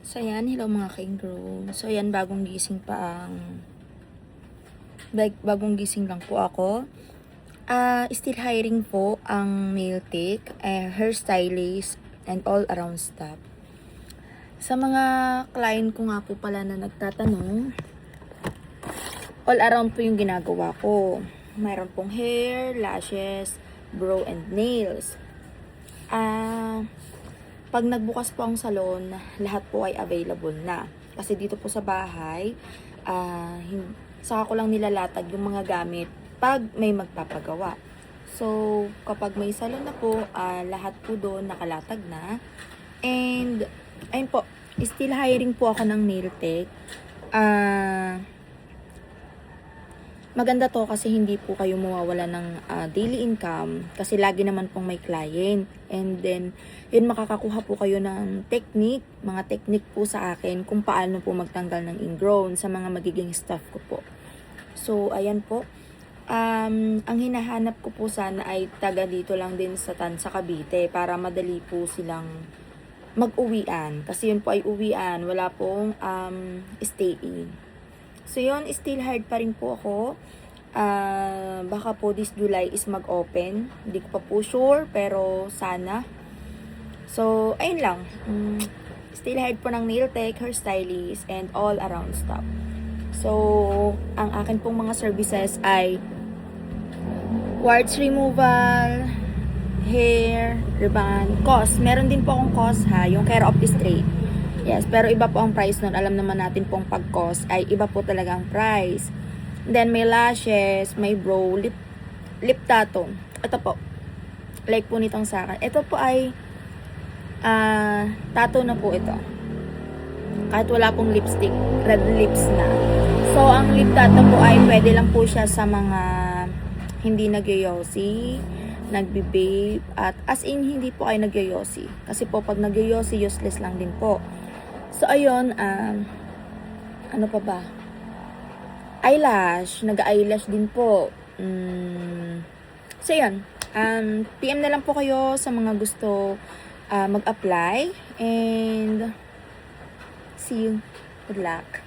So, ayan. Hello mga ka-ingrown. So, ayan. Bagong gising lang po ako. Still hiring po ang nail tech, hairstylist, and all around staff. Sa mga client ko nga po pala na nagtatanong, all around po yung ginagawa ko. Mayroon pong hair, lashes, brow, and nails. Pag nagbukas po ang salon, lahat po ay available na. Kasi dito po sa bahay, saka ko lang nilalatag yung mga gamit pag may magpapagawa. So, kapag may salon na po, lahat po doon nakalatag na. And, ayun po, still hiring po ako ng nail tech. Maganda to kasi hindi po kayo mawawala ng daily income kasi lagi naman pong may client. And then, yun makakakuha po kayo ng mga technique po sa akin kung paano po magtanggal ng ingrown sa mga magiging staff ko po. So, ayan po. Ang hinahanap ko po sana ay taga dito lang din sa Cavite para madali po silang mag-uwian. Kasi yun po ay uwian, wala pong stay-in. So yun, still hard pa rin po ako. Baka po this July is mag-open. Hindi ko pa po sure, pero sana. So, ayun lang. Still hard po ng nail tech, hairstylist, and all around stuff. So, ang akin pong mga services ay quartz removal, hair, ribbon, cos. Meron din po akong cos ha, yung care of the straight. Yes, pero iba po ang price nun. Alam naman natin pong pag-cost ay iba po talaga ang price. Then, may lashes, may brow, lip tattoo. Ito po. Like po nitong sa akin. Ito po ay tattoo na po ito. Kahit wala pong lipstick, red lips na. So, ang lip tattoo po ay pwede lang po siya sa mga hindi nagyoyosi, nagbe-babe, at as in, hindi po ay nagyoyosi. Kasi po, pag nagyoyosi, useless lang din po. So, ayun, ano pa ba? Eyelash. Nag-eyelash din po. So, yun. PM na lang po kayo sa mga gusto mag-apply. And, see you. Good luck.